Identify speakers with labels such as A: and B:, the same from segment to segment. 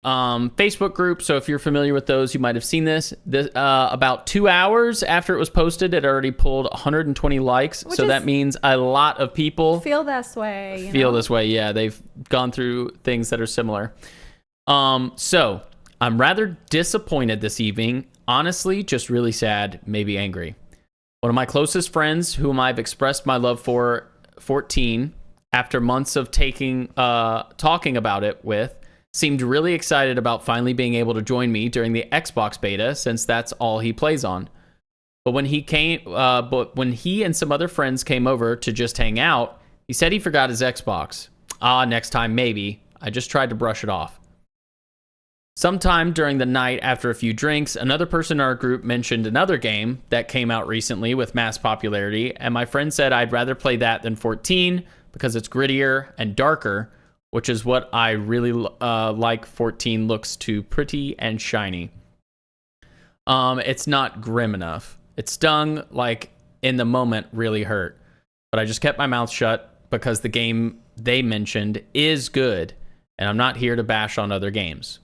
A: Facebook group. So if you're familiar with those, you might have seen this. About 2 hours after it was posted, it already pulled 120 likes. So that means a lot of people
B: feel this way.
A: This way. Yeah, they've gone through things that are similar. So I'm rather disappointed this evening. Honestly, just really sad, maybe angry. One of my closest friends, whom I've expressed my love for, 14, after months of talking about it with, seemed really excited about finally being able to join me during the Xbox beta, since that's all he plays on. But when he and some other friends came over to just hang out, he said he forgot his Xbox. Next time maybe. I just tried to brush it off. Sometime during the night, after a few drinks, another person in our group mentioned another game that came out recently with mass popularity, and my friend said I'd rather play that than 14 because it's grittier and darker, which is what I really like. 14 looks too pretty and shiny. It's not grim enough. It stung, like, in the moment really hurt, but I just kept my mouth shut because the game they mentioned is good, and I'm not here to bash on other games.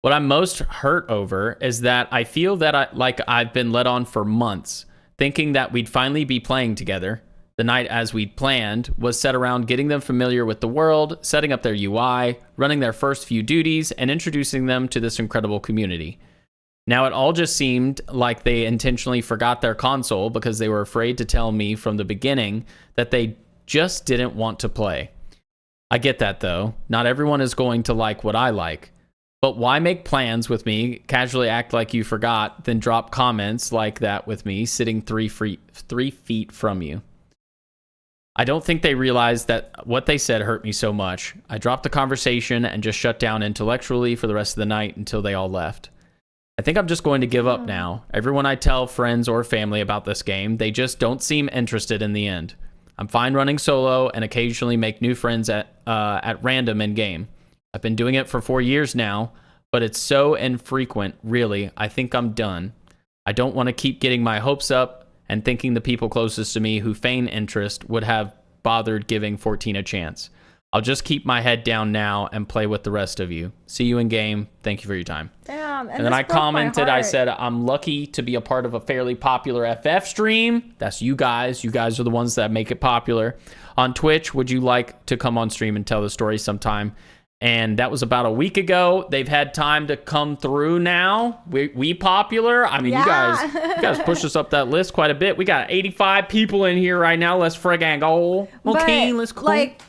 A: What I'm most hurt over is that I feel that I've been led on for months, thinking that we'd finally be playing together. The night, as we'd planned, was set around getting them familiar with the world, setting up their UI, running their first few duties, and introducing them to this incredible community. Now it all just seemed like they intentionally forgot their console because they were afraid to tell me from the beginning that they just didn't want to play. I get that though. Not everyone is going to like what I like. But why make plans with me, casually act like you forgot, then drop comments like that with me sitting 3 feet from you? I don't think they realized that what they said hurt me so much. I dropped the conversation and just shut down intellectually for the rest of the night until they all left. I think I'm just going to give up now. Everyone I tell, friends or family about this game, they just don't seem interested in the end. I'm fine running solo and occasionally make new friends at random in game. I've been doing it for 4 years now, but it's so infrequent, really. I think I'm done. I don't want to keep getting my hopes up and thinking the people closest to me who feign interest would have bothered giving 14 a chance. I'll just keep my head down now and play with the rest of you. See you in game. Thank you for your time.
B: Damn.
A: And then I commented, I said, I'm lucky to be a part of a fairly popular FF stream. That's you guys. You guys are the ones that make it popular. On Twitch, would you like to come on stream and tell the story sometime? And that was about a week ago. They've had time to come through now. We popular. I mean,
B: yeah.
A: you guys pushed us up that list quite a bit. We got 85 people in here right now. Let's friggin' go. Okay, let's go.
B: Like,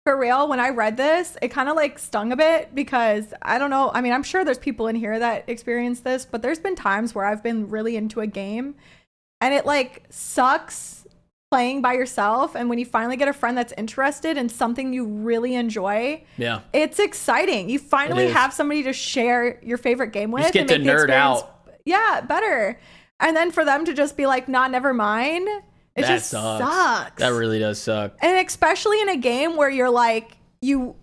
B: for real, when I read this, it kind of like stung a bit because I don't know. I mean, I'm sure there's people in here that experience this, but there's been times where I've been really into a game and it like sucks playing by yourself, and when you finally get a friend that's interested in something you really enjoy, it's exciting. You finally have somebody to share your favorite game with.
A: You just get to nerd out.
B: Yeah, better. And then for them to just be like, nah, never mind. That sucks.
A: That really does suck.
B: And especially in a game where you're like, you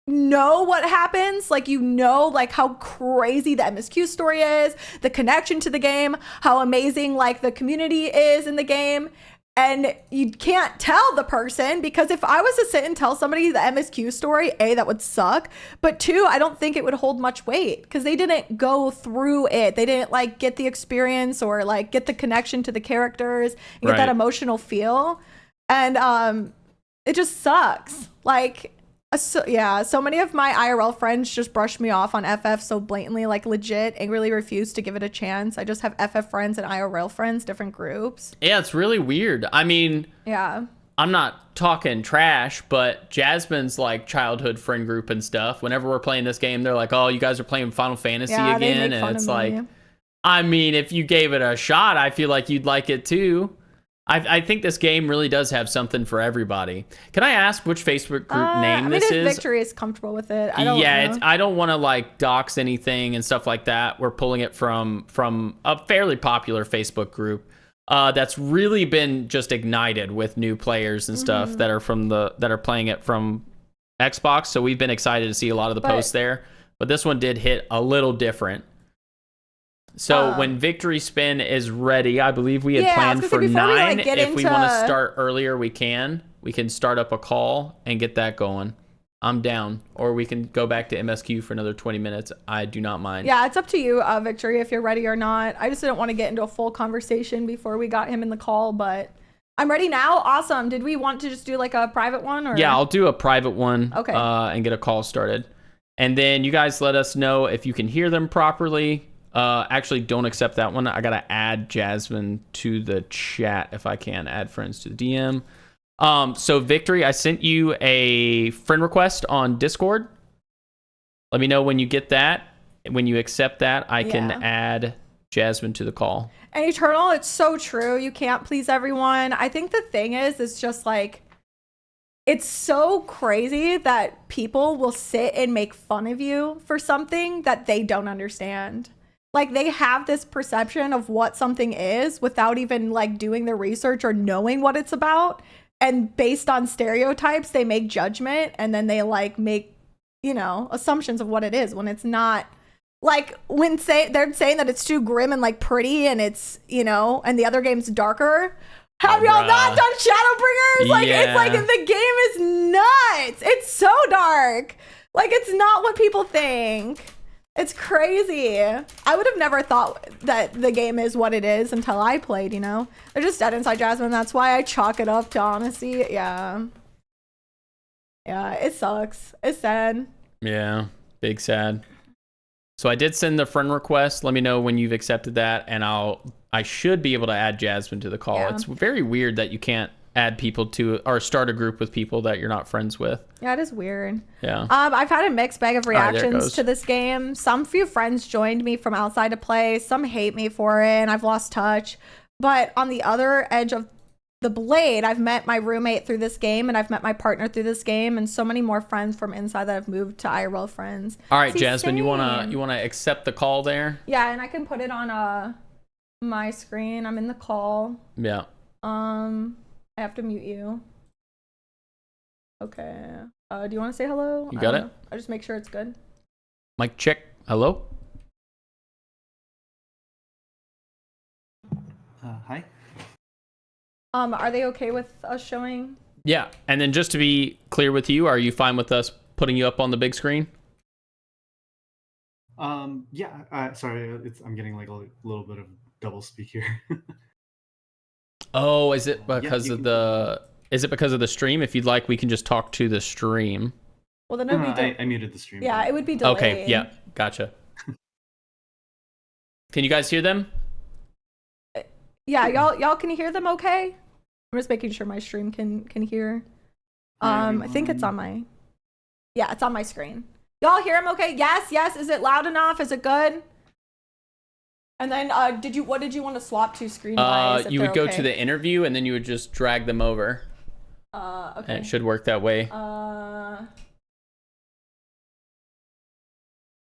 B: know what happens, like, you know, like how crazy the MSQ story is, the connection to the game, how amazing like the community is in the game. And you can't tell the person, because if I was to sit and tell somebody the MSQ story, A, that would suck. But 2, I don't think it would hold much weight because they didn't go through it. They didn't like get the experience or like get the connection to the characters and get that emotional feel. And it just sucks. Like, so many of my IRL friends just brushed me off on FF so blatantly, like legit angrily refused to give it a chance. I just have FF friends and IRL friends, different groups.
A: Yeah, it's really weird. I mean,
B: yeah,
A: I'm not talking trash, but Jasmine's like childhood friend group and stuff, whenever we're playing this game, they're like, oh, you guys are playing Final Fantasy again? And it's like, I mean, if you gave it a shot, I feel like you'd like it too. I think this game really does have something for everybody. Can I ask which Facebook group name this is?
B: Victory is comfortable with it. I don't know.
A: I don't want to like dox anything and stuff like that. We're pulling it from a fairly popular Facebook group that's really been just ignited with new players and stuff that are playing it from Xbox. So we've been excited to see a lot of the posts there. But this one did hit a little different. So when VictorySpin is ready, I believe we had planned for 9. If we want to start earlier, we can. We can start up a call and get that going. I'm down. Or we can go back to MSQ for another 20 minutes. I do not mind.
B: Yeah, it's up to you, Victory, if you're ready or not. I just didn't want to get into a full conversation before we got him in the call, but I'm ready now. Awesome. Did we want to just do like a private one? Or?
A: Yeah, I'll do a private one.
B: Okay.
A: And get a call started. And then you guys let us know if you can hear them properly. Actually, don't accept that one. I got to add Jasmine to the chat if I can. Add friends to the DM. So Victory, I sent you a friend request on Discord. Let me know when you get that. When you accept that, I can add Jasmine to the call.
B: And Eternal, it's so true. You can't please everyone. I think the thing is, it's just like, it's so crazy that people will sit and make fun of you for something that they don't understand. Like, they have this perception of what something is without even like doing the research or knowing what it's about. And based on stereotypes, they make judgment, and then they like make, you know, assumptions of what it is when it's not. Like, when they're saying that it's too grim and like pretty, and it's, you know, and the other game's darker. Have y'all not done Shadowbringers? Like, it's like the game is nuts. It's so dark. Like, it's not what people think. It's crazy. I would have never thought that the game is what it is until I played, you know? They're just dead inside Jasmine. That's why I chalk it up to honesty. Yeah. Yeah, it sucks. It's sad.
A: Yeah, big sad. So I did send the friend request. Let me know when you've accepted that, and I should be able to add Jasmine to the call. Yeah. It's very weird that you can't add people to or start a group with people that you're not friends with.
B: Yeah, it is weird.
A: Yeah.
B: I've had a mixed bag of reactions to this game. Some few friends joined me from outside to play. Some hate me for it, and I've lost touch. But on the other edge of the blade, I've met my roommate through this game, and I've met my partner through this game, and so many more friends from inside that have moved to IRL friends.
A: All right, Jasmine, you wanna accept the call there?
B: Yeah, and I can put it on my screen. I'm in the call.
A: Yeah.
B: I have to mute you. Okay. Do you want to say hello?
A: You got it?
B: I'll just make sure it's good.
A: Mic check. Hello?
C: Hi.
B: Are they okay with us showing?
A: Yeah. And then just to be clear with you, are you fine with us putting you up on the big screen?
C: Yeah. Sorry, I'm getting like a little bit of double speak here.
A: Oh, is it because of the stream? If you'd like, we can just talk to the stream.
B: Well, then I
C: muted the stream.
B: Yeah, it would be delayed.
A: Okay, yeah, gotcha. Can you guys hear them?
B: Yeah, y'all can hear them okay? I'm just making sure my stream can hear. I think it's on my it's on my screen. Y'all hear them okay? Yes. Is it loud enough? Is it good? And then what did you want to swap to screen wise?
A: You would go to the interview, and then you would just drag them over.
B: Okay.
A: And it should work that way.
B: I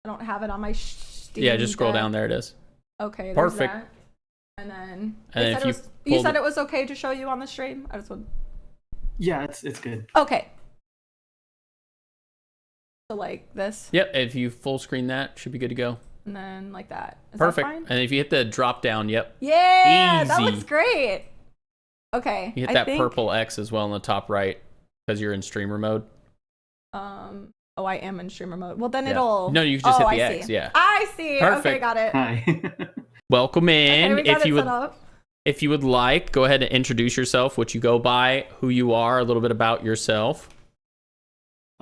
B: don't have it on my Steam.
A: Yeah, just scroll down. There it is.
B: Okay.
A: Perfect.
B: That. And then
A: if
B: you said it was okay to show you on the stream. I just would.
C: Yeah, it's good.
B: Okay. So like this.
A: Yep. If you full screen that, should be good to go.
B: And then like that. Is
A: Perfect.
B: That fine?
A: And if you hit the drop down, yep.
B: Yeah,
A: Easy.
B: that looks great. Okay.
A: You hit that purple X as well in the top right because you're in streamer mode.
B: Oh, I am in streamer mode. Well, then it'll.
A: No, you can just hit the
B: I
A: X.
B: see.
A: Yeah.
B: I see.
A: Perfect.
B: Okay, got it.
C: Hi.
A: Welcome in.
B: Okay, we got it set up.
A: If you would like, go ahead and introduce yourself, what you go by, who you are, a little bit about yourself.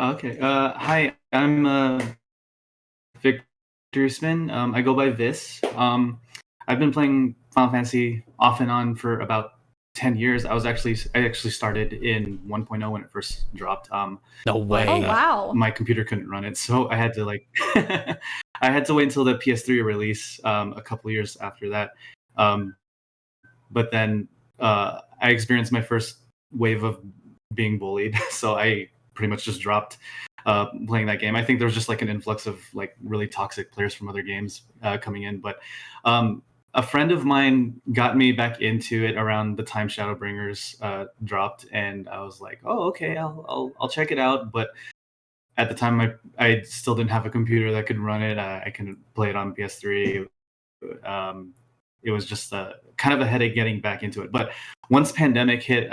C: Okay. Hi, I'm VictorySpin. I go by Vis. I've been playing Final Fantasy off and on for about 10 years. I actually started in 1.0 when it first dropped.
A: No way.
B: Oh wow.
C: My computer couldn't run it, so I had to I had to wait until the PS3 release a couple years after that. But then I experienced my first wave of being bullied, so I pretty much just dropped playing that game. I think there was just like an influx of like really toxic players from other games coming in, but a friend of mine got me back into it around the time Shadowbringers dropped, and I was like, "Oh, okay, I'll check it out." But at the time, I still didn't have a computer that could run it. I couldn't play it on PS3. It was just kind of a headache getting back into it. But once pandemic hit,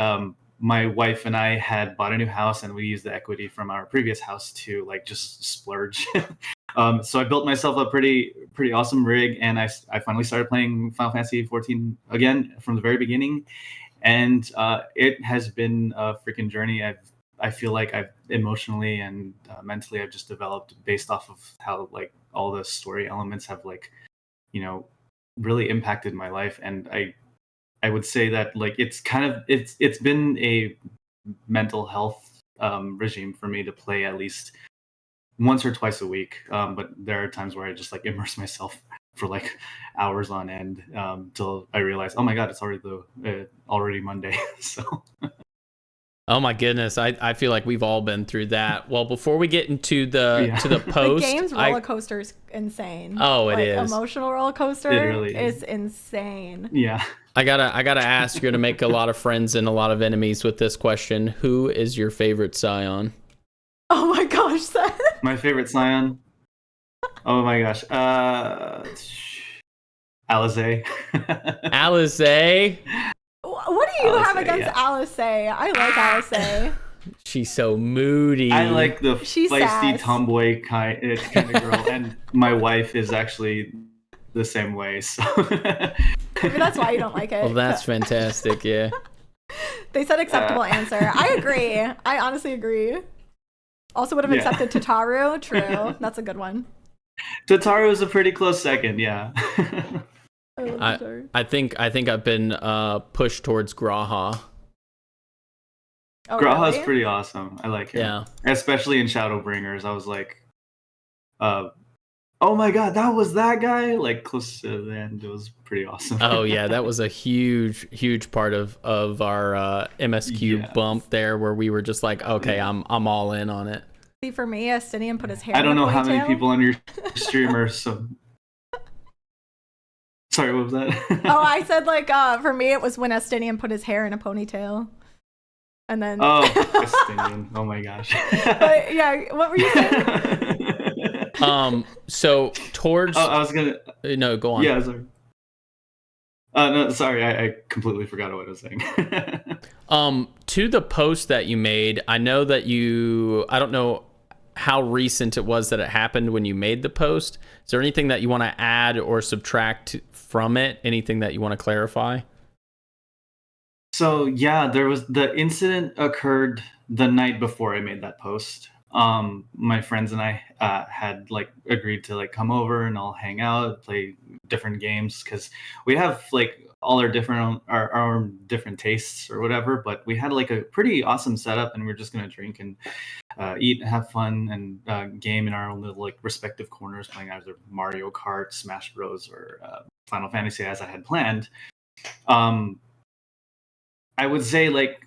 C: my wife and I had bought a new house, and we used the equity from our previous house to like just splurge. So I built myself a pretty awesome rig, and I finally started playing Final Fantasy 14 again from the very beginning, and it has been a freaking journey. I feel like I've emotionally and mentally I've just developed based off of how like all the story elements have like, you know, really impacted my life. And I would say that like it's been a mental health regime for me to play at least once or twice a week. But there are times where I just like immerse myself for like hours on end till I realize, oh my god, it's already Monday. So
A: Oh my goodness, I feel like we've all been through that. Well, before we get into the
C: Yeah.
A: to the
B: The
A: post,
B: game's roller coaster is insane.
A: Oh, it
B: like,
A: is.
B: Emotional roller coaster
C: It really is.
B: insane.
C: yeah.
A: I gotta ask, you're gonna make a lot of friends and a lot of enemies with this question. Who is your favorite Scion?
B: Oh my gosh, Seth.
C: My favorite Scion. Oh my gosh. Alizé.
A: Alizé.
B: What do you have
C: Alizé,
B: against
C: yeah.
B: Alizé? I like Alizé.
A: She's so moody.
C: I like the
B: She's
C: feisty
B: sass.
C: tomboy kind of girl, and my wife is actually the same way. So
B: Maybe that's why you don't like it.
A: Well, that's fantastic. Yeah.
B: They said acceptable answer. I agree. I honestly agree. Also would have
C: Yeah.
B: accepted Tataru. True. That's a good one.
C: Tataru is a pretty close second. Yeah.
B: I love Tataru.
A: I think I've been pushed towards Graha.
B: Oh,
C: Graha's
B: really?
C: pretty awesome. I like him.
A: Yeah.
C: Especially in Shadowbringers, I was like, oh my god, that was that guy. Like close to the end, it was pretty awesome.
A: Oh yeah, that was a huge part of our MSQ
C: Yeah.
A: bump there, where we were just like, okay,
C: Yeah.
A: I'm all in on it.
B: See, for me, Estinian put his hair
C: I don't
B: in a
C: know how many
B: ponytail.
C: people on your streamer. So sorry, what was that?
B: Oh, I said like for me it was when Estinian put his hair in a ponytail. And then
C: Oh, Estinian. Oh my gosh.
B: But yeah, what were you saying?
A: So towards
C: Oh, I was gonna.
A: no, go on.
C: Yeah, sorry. No, sorry, I completely forgot what I was saying.
A: To the post that you made, I know that I don't know how recent it was that it happened when you made the post. Is there anything that you want to add or subtract from it? Anything that you want to clarify?
C: So yeah, the incident occurred the night before I made that post. My friends and I had like agreed to like come over and all hang out, play different games because we have like all our different tastes or whatever. But we had like a pretty awesome setup, and we are just gonna drink and eat, have fun, and game in our own little like respective corners, playing either Mario Kart, Smash Bros, or Final Fantasy as I had planned. I would say, like,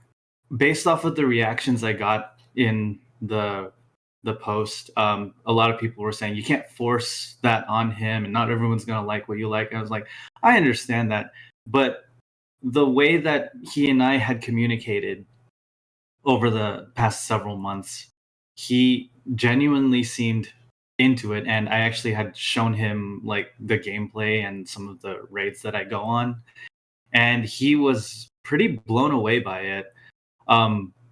C: based off of the reactions I got in the post, a lot of people were saying you can't force that on him, and not everyone's gonna like what you like. And I was like, I understand that, but the way that he and I had communicated over the past several months, he genuinely seemed into it, and I actually had shown him like the gameplay and some of the raids that I go on, and he was pretty blown away by it.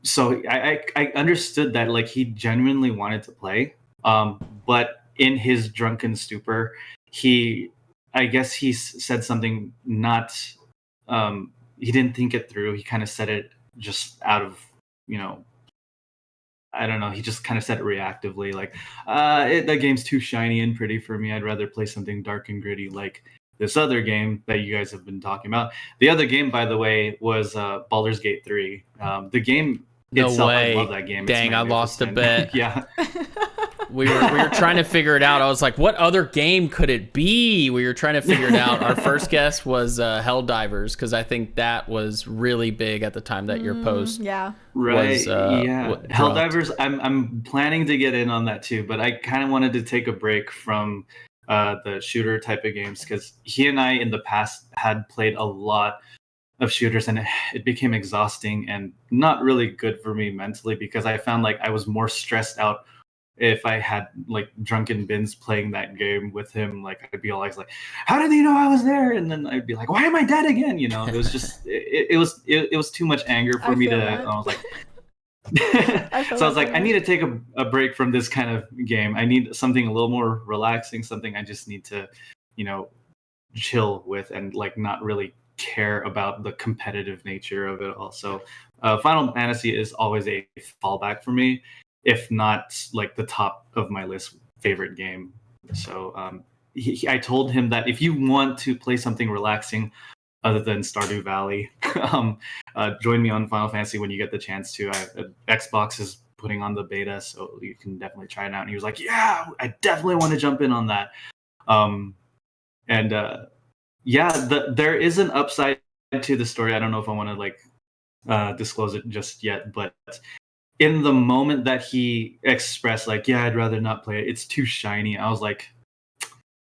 C: So I understood that like he genuinely wanted to play, but in his drunken stupor, I guess he said something not. He didn't think it through. He kind of said it just out of, I don't know. He just kind of said it reactively, like, that game's too shiny and pretty for me. I'd rather play something dark and gritty like this other game that you guys have been talking about. The other game, by the way, was Baldur's Gate 3. The game itself,
A: way.
C: I love that game.
A: Dang, I lost a bet.
C: Yeah.
A: We were trying to figure it out. I was like, what other game could it be? We were trying to figure it out. Our first guess was Helldivers, because I think that was really big at the time that your post
B: Yeah.
C: Right.
A: was
C: Yeah. Helldivers, I'm planning to get in on that too, but I kind of wanted to take a break from the shooter type of games, because he and I in the past had played a lot of shooters, and it became exhausting and not really good for me mentally, because I found like I was more stressed out if I had like drunken bins playing that game with him, like I'd be always like, how did he know I was there? And then I'd be like, why am I dead again? You know, it was just it was too much anger for
B: I
C: me
B: feel
C: to.
B: that.
C: I was like,
B: I feel
C: so I was
B: that
C: like,
B: so
C: I need
B: much.
C: to take a break from this kind of game. I need something a little more relaxing, something I just need to, you know, chill with and like not really care about the competitive nature of it all. So Final Fantasy is always a fallback for me, if not like the top of my list favorite game. So I told him that if you want to play something relaxing other than Stardew Valley, join me on Final Fantasy when you get the chance to. Xbox is putting on the beta, so you can definitely try it out. And he was like, yeah, I definitely want to jump in on that. And yeah, there is an upside to the story. I don't know if I want to like disclose it just yet, but in the moment that he expressed like, yeah, I'd rather not play it, it's too shiny, I was like,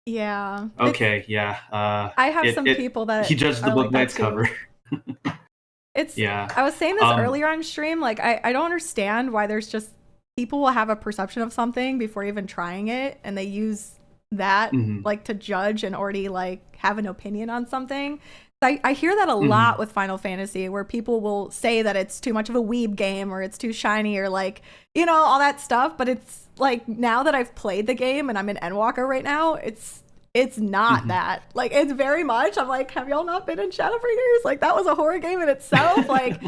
B: Yeah.
C: okay, yeah,
B: I have some people
C: he
B: that
C: judged the
B: are
C: book
B: like
C: by
B: that
C: its
B: too.
C: cover. Yeah.
B: I was saying this earlier on stream, like I don't understand why there's just people will have a perception of something before even trying it, and they use that
C: Mhm.
B: like to judge and already like have an opinion on something. I hear that a
C: Mhm.
B: lot with Final Fantasy, where people will say that it's too much of a weeb game or it's too shiny or like, you know, all that stuff. But it's like now that I've played the game and I'm in Endwalker right now, it's not
C: Mhm.
B: that. Like it's very much, I'm like, have y'all not been in Shadowbringers? Like that was a horror game in itself. Like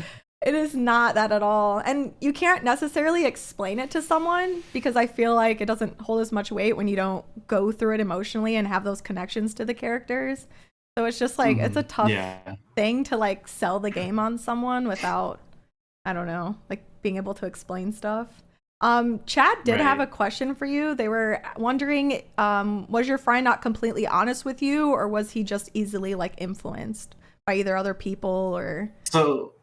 B: it is not that at all. And you can't necessarily explain it to someone because I feel like it doesn't hold as much weight when you don't go through it emotionally and have those connections to the characters. So it's just like it's a
C: Mhm.
B: tough
C: Yeah.
B: thing to like sell the game on someone without, I don't know, like being able to explain stuff. Chad did have
C: Right.
B: a question for you. They were wondering, was your friend not completely honest with you, or was he just easily like influenced by either other people or?
C: So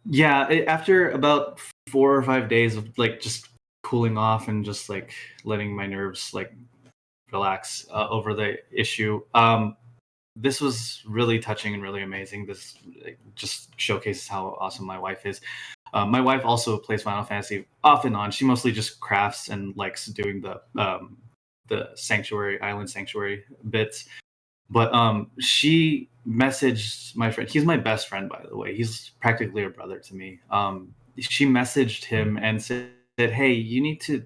C: yeah, after about 4 or 5 days of like just cooling off and just like letting my nerves like relax over the issue, this was really touching and really amazing. This like, just showcases how awesome my wife is. My wife also plays Final Fantasy off and on. She mostly just crafts and likes doing the sanctuary island sanctuary bits. But she messaged my friend. He's my best friend, by the way. He's practically a brother to me. She messaged him and said, "Hey, you need to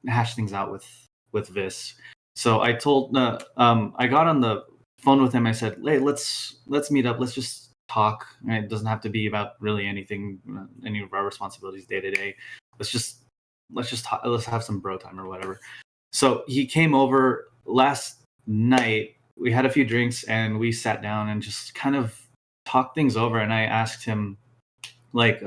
C: hash things out with Vis." So I told, I got on the phone with him. I said, "Hey, let's meet up. Let's just talk. And it doesn't have to be about really anything, any of our responsibilities day to day. Let's just let's just talk, let's have some bro time or whatever." So he came over last night. We had a few drinks and we sat down and just kind of talked things over. And I asked him, like,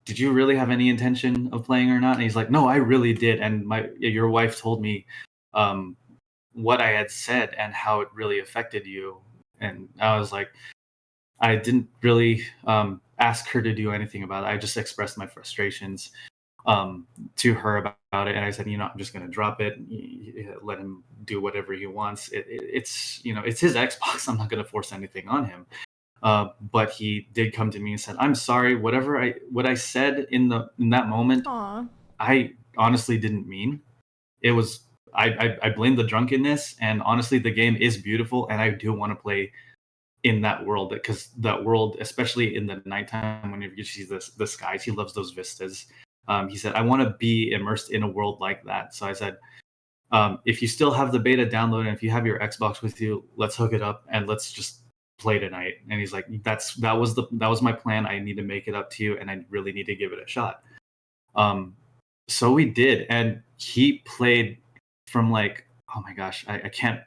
C: did you really have any intention of playing or not? And he's like, no, I really did. And your wife told me um, what I had said and how it really affected you. And I was like, I didn't really ask her to do anything about it. I just expressed my frustrations to her about it, and I said, I'm just going to drop it, let him do whatever he wants. It's it's his Xbox. I'm not going to force anything on him. But he did come to me and said, "I'm sorry. What I said in that moment,
B: Aw.
C: I honestly didn't mean. It was I blame the drunkenness, and honestly, the game is beautiful, and I do want to play in that world because that world, especially in the nighttime when you see the skies, he loves those vistas." He said, "I want to be immersed in a world like that." So I said, if you still have the beta download and if you have your Xbox with you, let's hook it up and let's just play tonight. And he's like, that was my plan. I need to make it up to you, and I really need to give it a shot. So we did, and he played from like, oh my gosh, I can't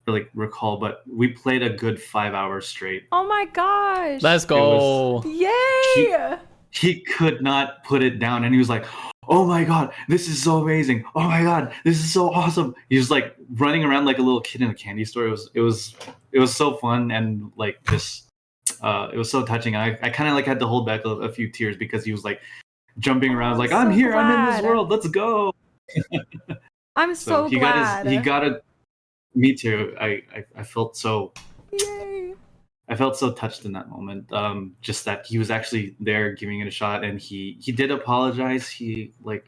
C: really recall, but we played a good 5 hours straight.
B: Oh my gosh.
A: Let's
C: It was
A: go.
C: he
B: Yay.
C: he could not put it down, and he was like, oh my god, this is so amazing, oh my god, this is so awesome. He was like running around like a little kid in a candy store. It was so fun, and like just it was so touching. I kind of like had to hold back a few tears because he was like jumping around like, I'm
B: So
C: here, I'm in this
B: glad.
C: world, let's go.
B: I'm
C: So
B: so
C: he
B: glad.
C: got a me too. I felt so
B: Yay.
C: I felt so touched in that moment. Just that he was actually there giving it a shot, and he did apologize. He like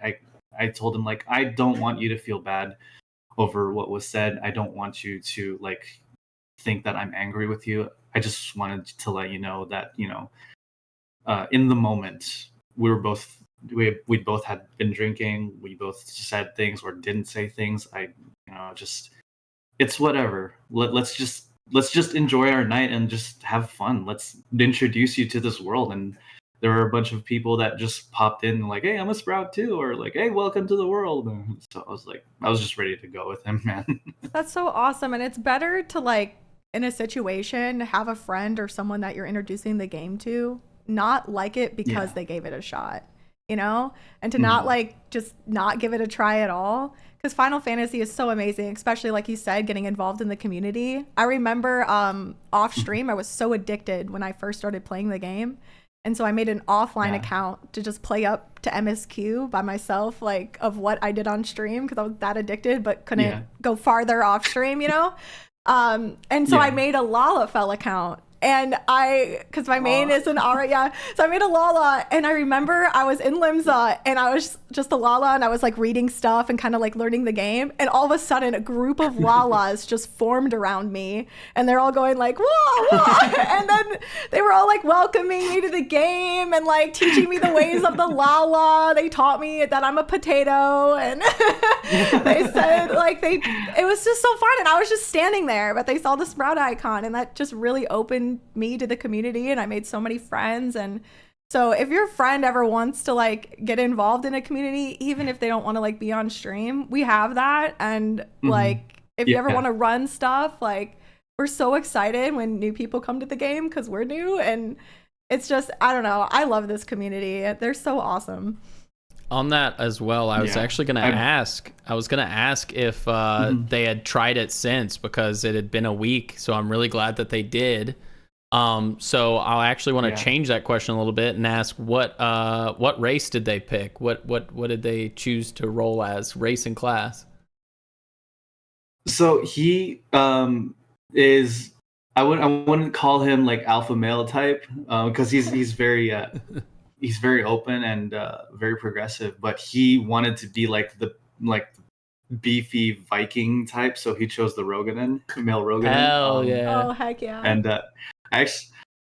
C: I told him like, I don't want you to feel bad over what was said. I don't want you to like think that I'm angry with you. I just wanted to let you know that, in the moment we both had been drinking. We both said things or didn't say things. Just it's whatever. Let's just enjoy our night and just have fun. Let's introduce you to this world. And there were a bunch of people that just popped in like, hey, I'm a Sprout too, or like, hey, welcome to the world. And so I was just ready to go with him, man.
B: That's so awesome. And it's better to like in a situation have a friend or someone that you're introducing the game to not like it because they gave it a shot, and to not like just not give it a try at all. Because Final Fantasy is so amazing, especially like you said, getting involved in the community. I remember off stream, I was so addicted when I first started playing the game. And so I made an offline account to just play up to MSQ by myself, like of what I did on stream, because I was that addicted, but couldn't go farther off stream, And so I made a Lalafell account. And because my main is an Aria, so I made a Lala, and I remember I was in Limsa, and I was just a Lala, and I was like reading stuff and kind of like learning the game, and all of a sudden a group of Lalas just formed around me, and they're all going like, whoa, whoa, and then they were all like welcoming me to the game and like teaching me the ways of the Lala. They taught me that I'm a potato, and they said like it was just so fun, and I was just standing there, but they saw the Sprout icon, and that just really opened me to the community, and I made so many friends. And so if your friend ever wants to like get involved in a community, even if they don't want to like be on stream, we have that. And like if you ever want to run stuff, like we're so excited when new people come to the game because we're new, and it's just, I don't know, I love this community. They're so awesome.
A: On that as well, I was actually going to ask. I was going to ask if they had tried it since, because it had been a week. So I'm really glad that they did. So I'll actually want to change that question a little bit and ask what race did they pick? What did they choose to roll as, race and class?
C: So he is, I wouldn't call him like alpha male type, because he's very he's very open and very progressive, but he wanted to be like the beefy Viking type, so he chose the Roganen, male Roganen.
A: Hell yeah!
B: Oh heck yeah!
C: And I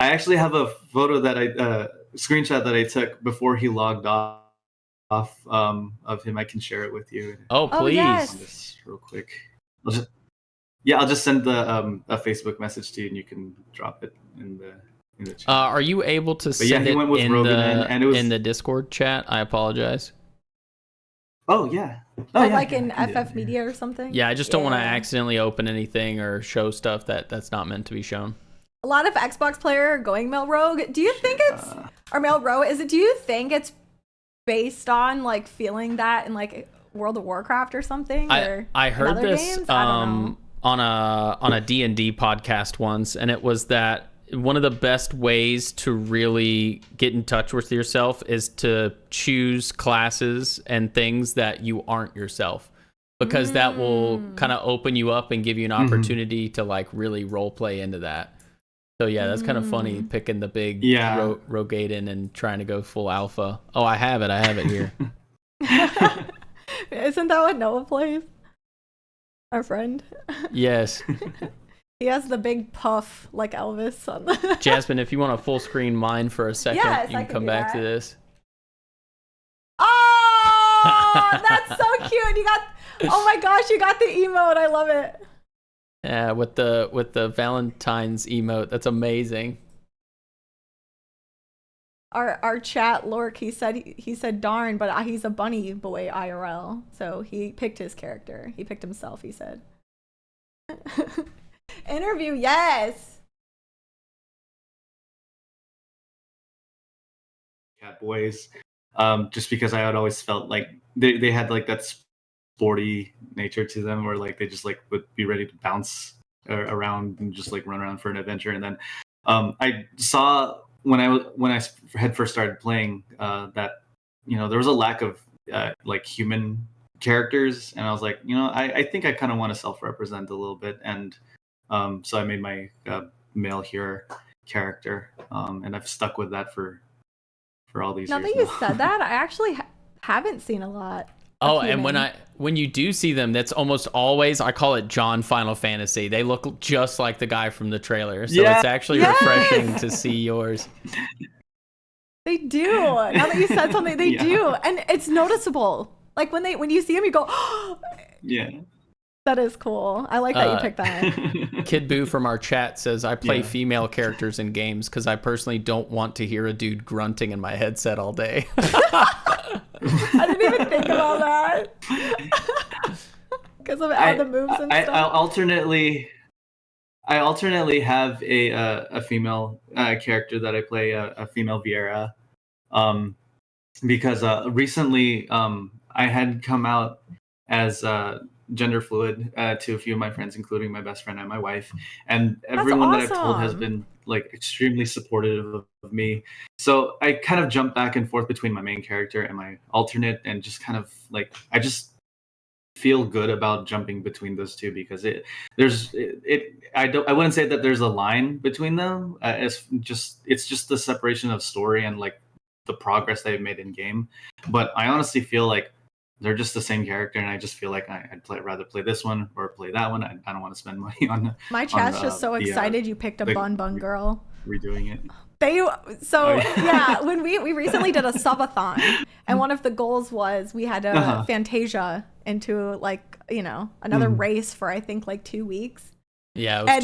C: actually have a photo that I screenshot that I took before he logged off of him. I can share it with you.
A: Oh please!
B: Yes.
C: Just real quick. I'll just send the a Facebook message to you, and you can drop it in the chat.
A: Are you able to send it in the Discord chat? I apologize.
C: Oh yeah.
B: Like in FF Media or something.
A: Yeah, I just don't want to accidentally open anything or show stuff that's not meant to be shown.
B: A lot of Xbox player going male rogue. Do you think it's or male rogue? Do you think it's based on like feeling that in like World of Warcraft or something?
A: I heard this on a D&D podcast once, and it was that one of the best ways to really get in touch with yourself is to choose classes and things that you aren't yourself, because that will kind of open you up and give you an opportunity to like really role play into that. So yeah, that's kind of funny, picking the big Rogaden and trying to go full alpha. Oh, I have it here.
B: Isn't that what Noah plays? Our friend.
A: Yes.
B: He has the big puff like Elvis on the
A: Jasmine, if you want to full screen mine for a second, you can come back to this.
B: Oh, that's so cute. Oh my gosh, you got the emote. I love it.
A: Yeah, with the Valentine's emote. That's amazing.
B: Our chat Lork, he said darn, but he's a bunny boy IRL. So he picked his character. He picked himself, he said. Interview, yes.
C: Cat boys, just because I had always felt like they had like that sporty nature to them, where like they just like would be ready to bounce around and just like run around for an adventure. And then I saw when I had first started playing that there was a lack of like human characters, and I was like, I think I kind of want to self-represent a little bit, and so I made my male hero character, and I've stuck with that for all these years.
B: Now that you said that, I actually haven't seen a lot
A: Oh, and when you do see them, that's almost always, I call it John Final Fantasy. They look just like the guy from the trailer. So it's actually refreshing to see yours.
B: They do. Now that you said something, they do. And it's noticeable. Like when you see them, you go, oh,
C: yeah.
B: That is cool. I like that you picked that.
A: Kid Boo from our chat says, I play female characters in games because I personally don't want to hear a dude grunting in my headset all day.
B: I didn't even think about that. Because of all the moves and stuff.
C: I alternately have a female character that I play, a female Viera. Because recently I had come out as gender fluid to a few of my friends, including my best friend and my wife, and everyone that I've told has been like extremely supportive of me. So I kind of jump back and forth between my main character and my alternate, and just kind of like I just feel good about jumping between those two because I wouldn't say that there's a line between them. It's just the separation of story and like the progress they've made in game. But I honestly feel like they're just the same character, and I just feel like I'd rather play this one or play that one. I don't want to spend money on.
B: My chat's just so excited you picked a Bun Bun Girl.
C: Redoing it.
B: When we recently did a subathon, and one of the goals was we had a Fantasia into like another race for I think like 2 weeks.
A: Yeah, it was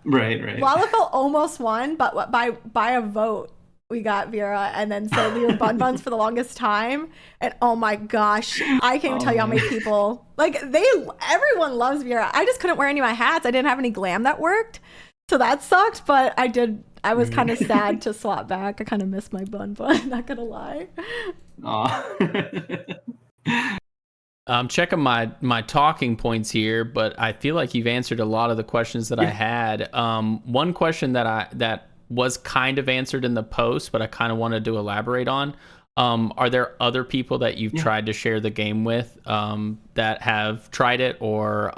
A: 2 weeks.
C: Right.
B: Lalafell almost won, but by a vote. We got Vera, and then so we were Bun Buns for the longest time. And oh my gosh, I can't even tell you how many people everyone loves Vera. I just couldn't wear any of my hats. I didn't have any glam that worked, so that sucked. But I was kind of sad to swap back. I kind of missed my Bun Bun. Not gonna lie.
A: I'm checking my talking points here, but I feel like you've answered a lot of the questions that I had. One question that was kind of answered in the post, but I kind of wanted to elaborate on. Are there other people that you've tried to share the game with that have tried it or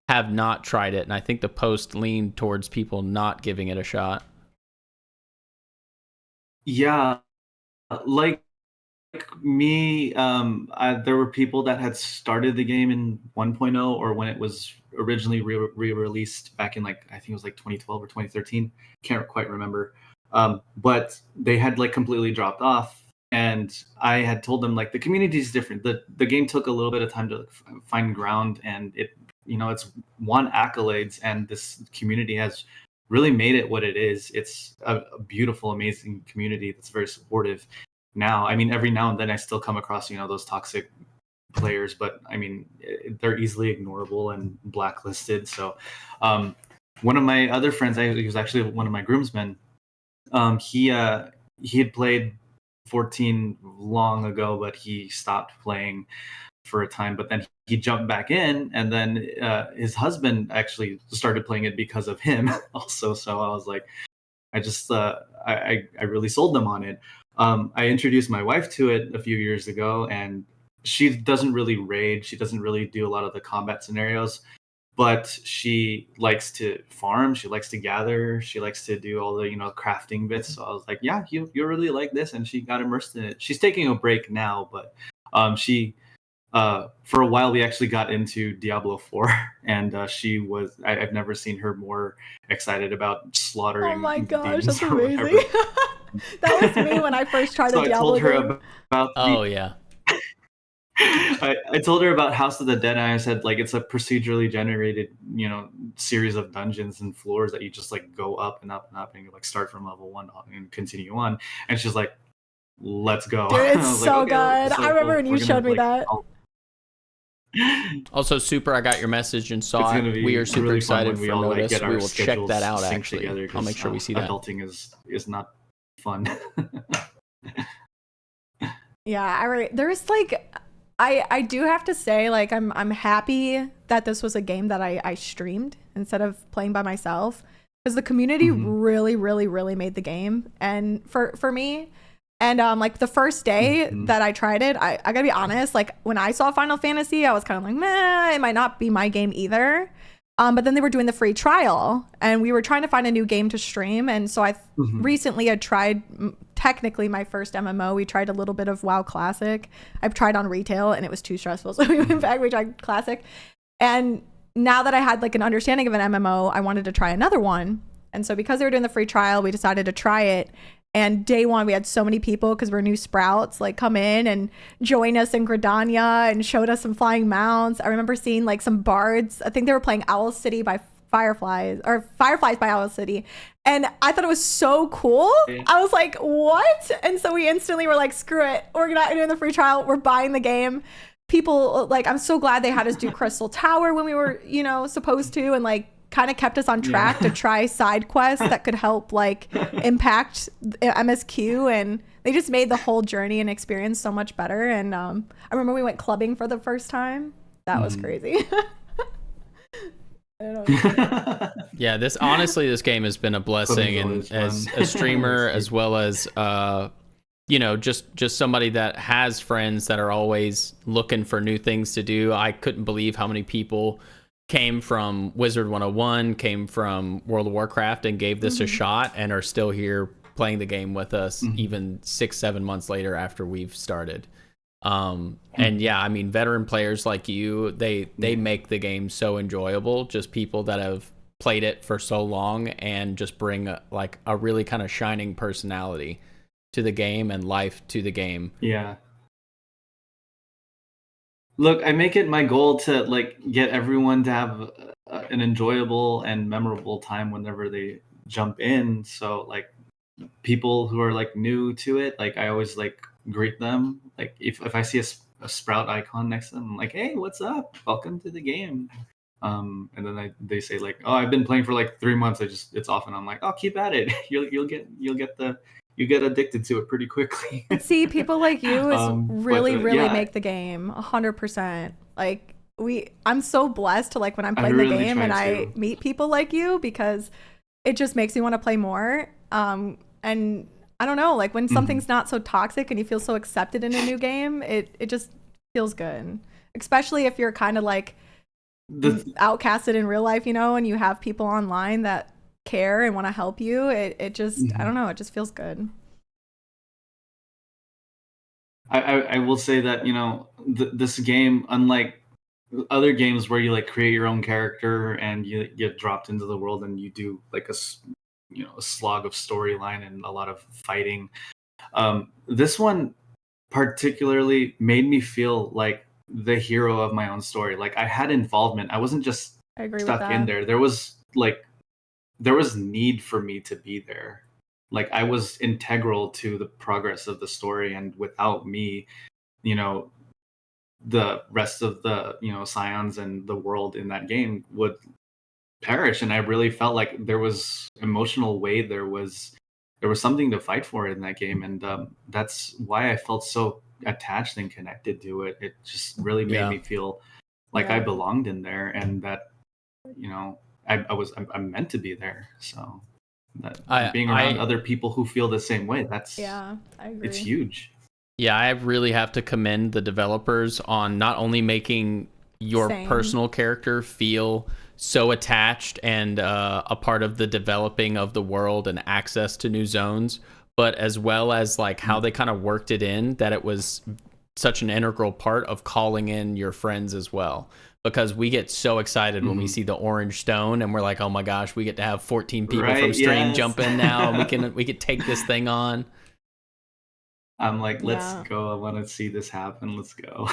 A: have not tried it? And I think the post leaned towards people not giving it a shot.
C: Yeah, like me, there were people that had started the game in 1.0 or when it was originally re-released back in like I think it was like 2012 or 2013. Can't quite remember. But they had like completely dropped off, and I had told them like the community is different. The game took a little bit of time to find ground, and it's won accolades, and this community has really made it what it is. It's a beautiful, amazing community that's very supportive. Now, I mean, every now and then I still come across those toxic players, but I mean they're easily ignorable and blacklisted. So one of my other friends, he was actually one of my groomsmen. He had played 14 long ago, but he stopped playing for a time. But then he jumped back in, and then his husband actually started playing it because of him also. So I was like, I really sold them on it. I introduced my wife to it a few years ago, and she doesn't really raid. She doesn't really do a lot of the combat scenarios, but she likes to farm. She likes to gather. She likes to do all the, crafting bits. So I was like, yeah, you really like this. And she got immersed in it. She's taking a break now, but she, for a while, we actually got into Diablo 4, and I've never seen her more excited about slaughtering.
B: Oh my gosh, that's amazing. That was me when I first tried the Diablo game.
C: I told her about House of the Dead, and I said like it's a procedurally generated, series of dungeons and floors that you just like go up and up and up, and you like start from level 1 and continue on. And she's like, "Let's go!"
B: Dude, it's so like, okay, good. So I remember when you showed me that.
A: Also, Super, I got your message and saw it. We are super really excited for Notice.
C: Like,
A: we will check that out. Actually, I'll make sure we see that.
C: Adulting is not fun.
B: Yeah, there's like. I do have to say, like, I'm happy that this was a game that I streamed instead of playing by myself, because the community really, really, really made the game. And for me, and like the first day that I tried it, I gotta be honest, like when I saw Final Fantasy, I was kind of like, meh, it might not be my game either. But then they were doing the free trial, and we were trying to find a new game to stream. And so I recently had tried, technically my first MMO. We tried a little bit of WoW Classic. I've tried on retail, and it was too stressful. So we went back, we tried Classic. And now that I had like an understanding of an MMO, I wanted to try another one. And so because they were doing the free trial, we decided to try it. And day one, we had so many people because we're new sprouts, like come in and join us in Gridania and showed us some flying mounts. I remember seeing like some bards. I think they were playing Owl City by Fireflies, or Fireflies by Owl City. And I thought it was so cool. Yeah. I was like, what? And so we instantly were like, screw it. We're not doing the free trial. We're buying the game. People, like, I'm so glad they had us do Crystal Tower when we were, you know, supposed to, and like kind of kept us on track to try side quests that could help like impact MSQ, and they just made the whole journey and experience so much better. And I remember we went clubbing for the first time. That was crazy.
A: Yeah, this game has been a blessing, and as a streamer as well as you know, just somebody that has friends that are always looking for new things to do. I couldn't believe how many people came from Wizard 101, came from World of Warcraft, and gave this a shot, and are still here playing the game with us even 6-7 months later after we've started. And yeah, I mean, veteran players like you, they make the game so enjoyable. Just people that have played it for so long and just bring a really kind of shining personality to the game and life to the game.
C: Yeah. Look, I make it my goal to like get everyone to have an enjoyable and memorable time whenever they jump in. So like people who are like new to it, like I always like greet them. Like if I see a Sprout icon next to them, I'm like, hey, what's up? Welcome to the game. And then they say like, oh, I've been playing for like 3 months. It's off, and I'm like, oh, keep at it. You get addicted to it pretty quickly.
B: See, people like you is really make the game 100%. Like I'm so blessed to like when I'm playing the game and I meet people like you, because it just makes me want to play more. And I don't know, like when something's not so toxic and you feel so accepted in a new game, it just feels good. Especially if you're kind of like outcasted in real life, you know, and you have people online that care and want to help you. It just I don't know, it just feels good.
C: I will say that, you know, this game, unlike other games where you like create your own character and you get dropped into the world and you do like a slog of storyline and a lot of fighting, this one particularly made me feel like the hero of my own story. Like I had involvement. I wasn't just stuck in there. There was need for me to be there. Like I was integral to the progress of the story, and without me, you know, the rest of the, you know, Scions and the world in that game would perish. And I really felt like there was emotional weight. There was something to fight for in that game, and that's why I felt so attached and connected to it. It just really made me feel like I belonged in there, and that, you know, I'm meant to be there. So that being around other people who feel the same way, I agree. It's huge.
A: Yeah, I really have to commend the developers on not only making your personal character feel so attached and a part of the developing of the world and access to new zones, but as well as like how they kind of worked it in, that it was such an integral part of calling in your friends as well. Because we get so excited when we see the orange stone, and we're like, oh my gosh, we get to have 14 people from stream jump in now, and we can take this thing on.
C: I'm like, let's go. I want to see this happen. Let's go.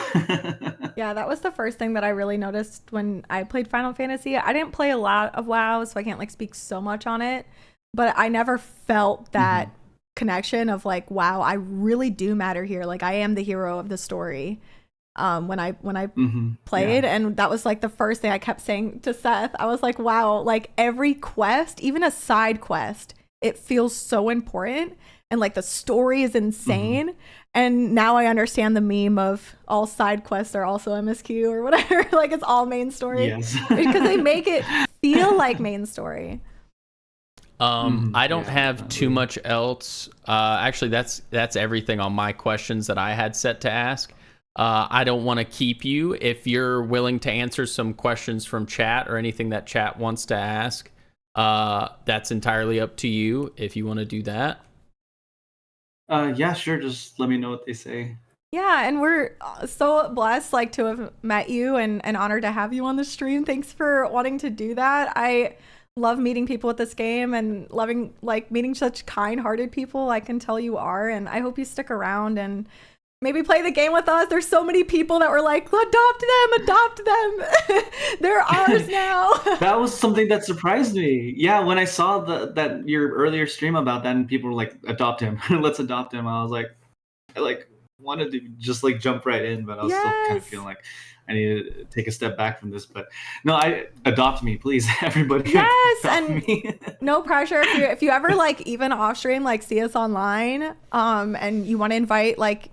B: Yeah, that was the first thing that I really noticed when I played Final Fantasy. I didn't play a lot of WoW, so I can't like speak so much on it, but I never felt that connection of like, wow, I really do matter here. Like I am the hero of the story. When I played, and that was like the first thing I kept saying to Seth. I was like, wow, like every quest, even a side quest, it feels so important, and like the story is insane. And now I understand the meme of all side quests are also MSQ or whatever. Like it's all main story, because they make it feel like main story.
A: I don't have too much else. Actually, that's everything on my questions that I had set to ask. I don't want to keep you. If you're willing to answer some questions from chat or anything that chat wants to ask, that's entirely up to you if you want to do that.
C: Yeah, sure. Just let me know what they say.
B: Yeah, and we're so blessed like to have met you and honored to have you on the stream. Thanks for wanting to do that. I love meeting people with this game and loving like meeting such kind-hearted people. I can tell you are, and I hope you stick around and maybe play the game with us. There's so many people that were like, adopt them. They're ours now.
C: That was something that surprised me. Yeah, when I saw that your earlier stream about that, and people were like, "Adopt him, let's adopt him." I was like, I wanted to just like jump right in, but I was still kind of feeling like I need to take a step back from this. But no, adopt me, please, everybody.
B: Yes,
C: adopt
B: and
C: me.
B: no pressure. If you ever like even off stream like see us online, and you want to invite like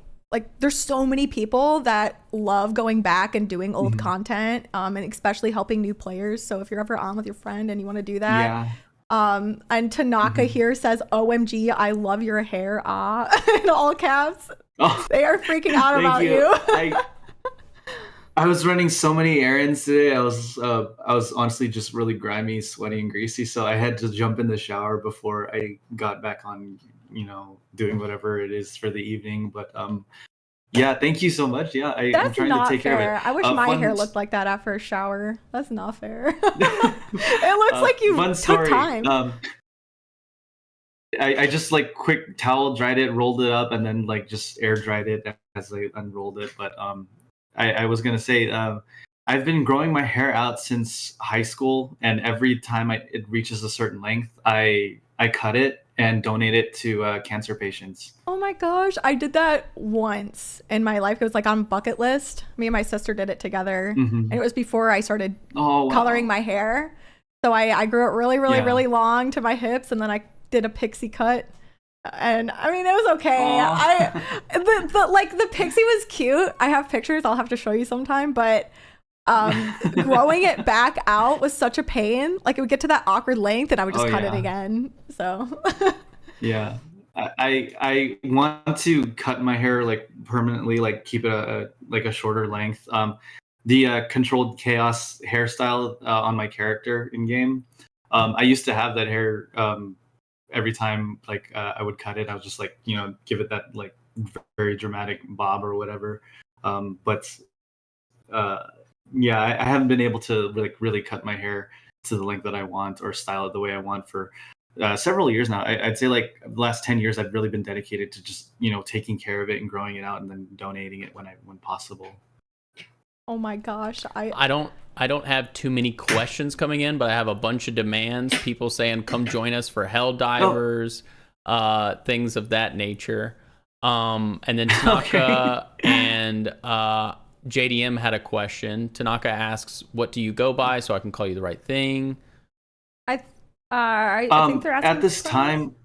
B: there's so many people that love going back and doing old content, and especially helping new players. So if you're ever on with your friend and you want to do that,
C: Yeah.
B: and Tanaka here says, "OMG, I love your hair," in all caps.
C: Oh,
B: They are freaking out
C: thank
B: about you.
C: I was running so many errands today. I was honestly just really grimy, sweaty, and greasy. So I had to jump in the shower before I got back on, doing whatever it is for the evening. But yeah, thank you so much. Yeah, I'm
B: That's
C: trying to
B: not
C: take
B: fair.
C: care of it.
B: I wish my hair looked like that after a shower. That's not fair. It looks like you
C: fun
B: took
C: story.
B: time.
C: I just like quick towel dried it, rolled it up, and then like just air dried it as I unrolled it. But I was gonna say I've been growing my hair out since high school, and every time it reaches a certain length, I cut it and donate it to cancer patients.
B: Oh my gosh, I did that once in my life. It was like on bucket list. Me and my sister did it together, and it was before I started coloring my hair. So I grew it really long to my hips, and then I did a pixie cut. And I mean, it was okay. The pixie was cute. I have pictures. I'll have to show you sometime. But growing it back out was such a pain. Like it would get to that awkward length, and I would just cut it again. So
C: yeah, I want to cut my hair like permanently, like keep it a shorter length. The controlled chaos hairstyle on my character in game. I used to have that hair. Every time like I would cut it, I was just like give it that like very dramatic bob or whatever. But yeah, I haven't been able to really cut my hair to the length that I want or style it the way I want for several years now. I'd say like the last 10 years I've really been dedicated to just taking care of it and growing it out and then donating it when possible.
B: oh my gosh,
A: I don't have too many questions coming in, but I have a bunch of demands. People saying, "Come join us for Hell Divers," things of that nature. And then Tanaka and JDM had a question. Tanaka asks, "What do you go by?" So I can call you the right thing.
B: I think they're asking
C: at this time.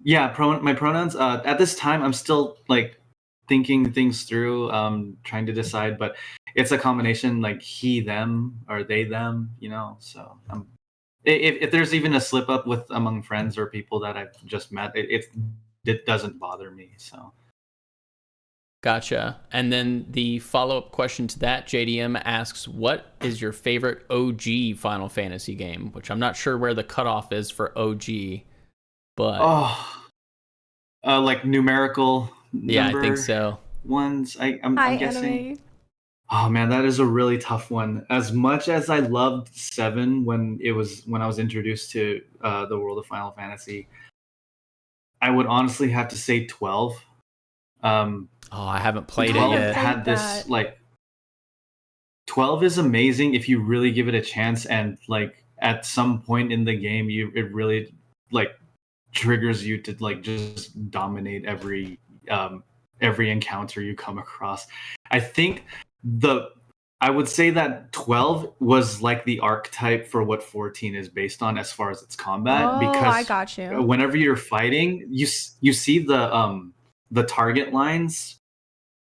C: Yeah, my pronouns. At this time, I'm still like thinking things through, trying to decide, but it's a combination like he, them, or they, them, so if there's even a slip up with among friends or people that I've just met, it doesn't bother me. So
A: Gotcha. And then the follow-up question to that, JDM asks, what is your favorite OG Final Fantasy game? Which I'm not sure where the cutoff is for OG, but
C: like numerical
A: I think so.
C: Ones. I'm guessing.
B: Anime.
C: Oh man, that is a really tough one. As much as I loved 7 when I was introduced to the world of Final Fantasy, I would honestly have to say 12.
A: I haven't played it
C: 12
A: yet.
C: had this like 12 is amazing if you really give it a chance, and like at some point in the game it really like triggers you to like just dominate every encounter you come across. I think I would say that 12 was like the archetype for what 14 is based on as far as its combat, because
B: I got you.
C: Whenever you're fighting, you see the target lines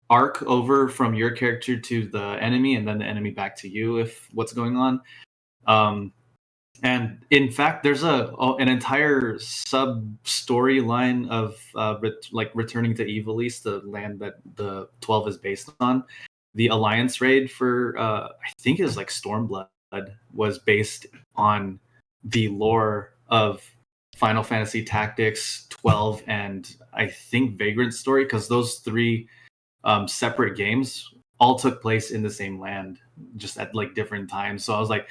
C: arc over from your character to the enemy, and then the enemy back to you if what's going on. And in fact, there's an entire sub storyline of returning to Evilise, the land that the 12 is based on. The Alliance raid for I think it was like Stormblood was based on the lore of Final Fantasy Tactics 12 and I think Vagrant Story, because those three separate games all took place in the same land, just at like different times. So I was like,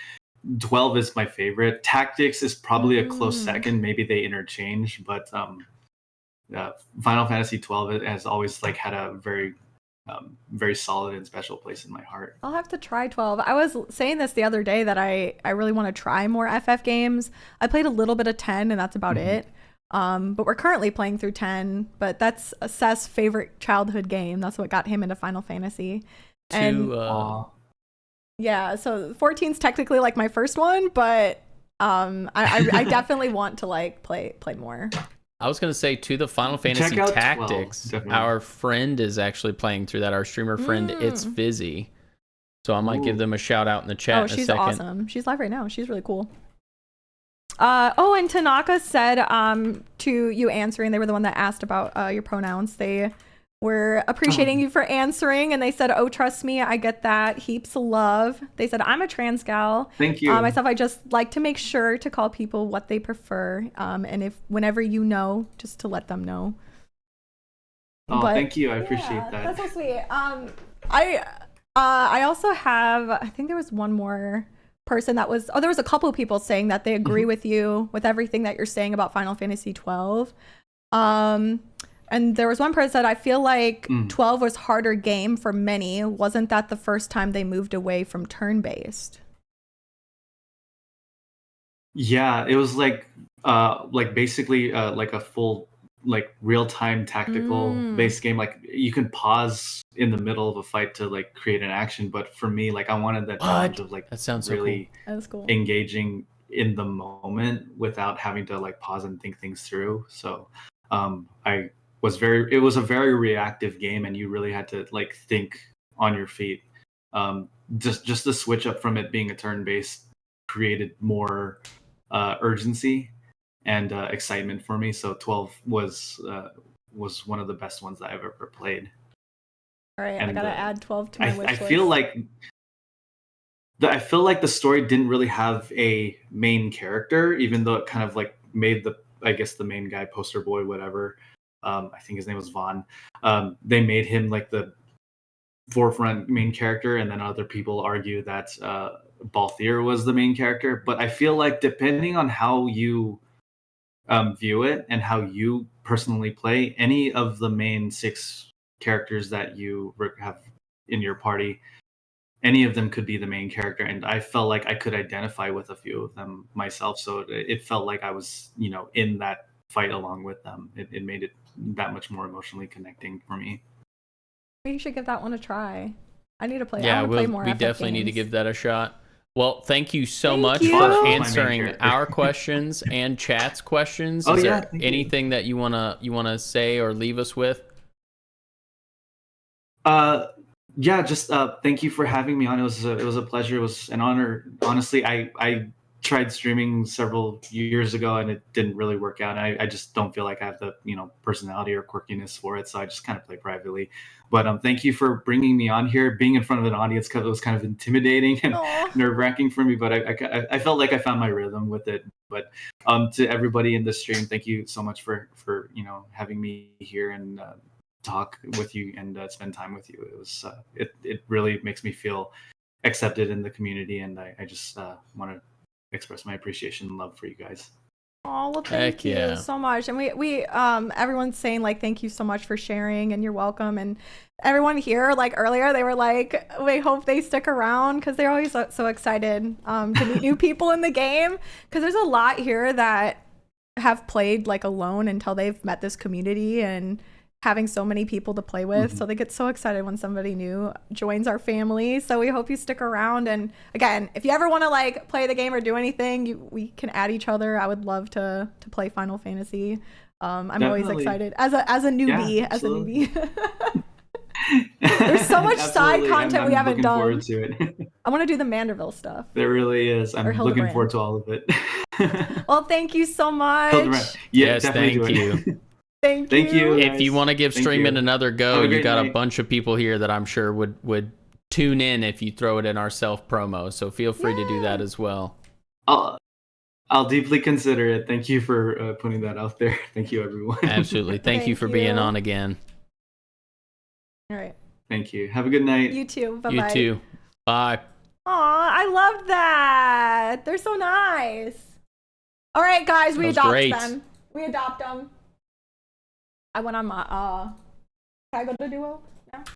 C: 12 is my favorite. Tactics is probably a close second. Maybe they interchange, but Final Fantasy 12 has always like had a very solid and special place in my heart.
B: I'll have to try 12. I was saying this the other day that I really want to try more FF games. I played a little bit of 10 and that's about it. But we're currently playing through 10, but that's Seth's favorite childhood game. That's what got him into Final Fantasy. Yeah, so 14's technically like my first one, but I definitely want to like play more.
A: I was gonna say to the Final Fantasy Tactics, 12, our friend is actually playing through that. Our streamer friend, It's Fizzy. So I might give them a shout out in the chat.
B: Oh, she's awesome. She's live right now. She's really cool. And Tanaka said to you answering, they were the one that asked about your pronouns. They were appreciating you for answering, and they said, "Oh, trust me, I get that. Heaps of love." They said, "I'm a trans gal.
C: Thank you.
B: Myself, I just like to make sure to call people what they prefer, and if whenever you know, just to let them know."
C: Oh, thank you. I appreciate that.
B: That's so sweet. I also have, I think there was one more person that was, there was a couple of people saying that they agree with you with everything that you're saying about Final Fantasy 12. And there was one person that said, I feel like 12 was harder game for many. Wasn't that the first time they moved away from turn-based?
C: Yeah, it was like basically like a full like real-time tactical based game. Like you can pause in the middle of a fight to like create an action, but for me, like I wanted that challenge of like
A: that sounds
C: really
A: so cool.
B: That was cool.
C: Engaging in the moment without having to like pause and think things through. So it was a very reactive game, and you really had to like think on your feet. Just the switch up from it being a turn-based created more urgency and excitement for me. So 12 was one of the best ones that I've ever played.
B: All right, and I gotta add 12 to my wish list.
C: I feel like the story didn't really have a main character, even though it kind of like made the main guy, poster boy, whatever. I think his name was Vaughn. They made him like the forefront main character, and then other people argue that Balthier was the main character. But I feel like depending on how you view it and how you personally play, any of the main 6 characters that you have in your party, any of them could be the main character, and I felt like I could identify with a few of them myself. So it felt like I was, in that fight along with them. It made it that much more emotionally connecting for me.
B: You should give that one a try. I need to play.
A: Yeah,
B: I want to play more.
A: We
B: FF
A: definitely
B: games.
A: need to give that a shot. Well, thank you so much for answering our questions and chat's questions. Is there anything that you wanna say or leave us with?
C: Yeah, just thank you for having me on. It was a pleasure. It was an honor. Honestly, I tried streaming several years ago and it didn't really work out. I just don't feel like I have the personality or quirkiness for it, so I just kind of play privately. But thank you for bringing me on here. Being in front of an audience, because it was kind of intimidating and nerve-wracking for me, but I felt like I found my rhythm with it. But to everybody in the stream, thank you so much for having me here and talk with you and spend time with you. It was it really makes me feel accepted in the community, and I just want to express my appreciation and love for you guys.
B: Oh, well, thank you so much. And we everyone's saying like thank you so much for sharing, and you're welcome. And everyone here, like earlier, they were like, we hope they stick around because they're always so excited to meet new people in the game, because there's a lot here that have played like alone until they've met this community and having so many people to play with. So they get so excited when somebody new joins our family. So we hope you stick around. And again, if you ever want to like play the game or do anything, we can add each other. I would love to play Final Fantasy. I'm always excited as a newbie. There's so much side
C: Absolutely.
B: content we
C: I'm
B: haven't
C: looking
B: done.
C: forward to it.
B: I want to do the Manderville stuff.
C: There really is. I'm
B: Or
C: looking
B: Hildebrand.
C: forward to all of it.
B: Well, thank you so much.
C: Hildebrand. Yeah,
A: Yes,
C: definitely
A: thank
C: do
A: you.
C: it.
B: Thank
C: Thank you.
A: If you
C: Guys,
A: want to give
C: thank
A: streaming
C: you.
A: another go,
C: Have a
A: you
C: great
A: got a
C: night.
A: bunch of people here that I'm sure would tune in if you throw it in our self promo. So feel free to do that as well.
C: I'll deeply consider it. Thank you for putting that out there. Thank you, everyone.
A: Absolutely. Thank you
B: Thank
A: for being
B: you.
A: on again.
B: All right.
C: Thank you. Have a good night.
B: You too. Bye
A: You
B: bye.
A: too. Bye.
B: Aw, I love that. They're so nice. All right, guys, we
A: That was
B: adopt
A: great.
B: them. We adopt them. I went on my, can I go to Duo?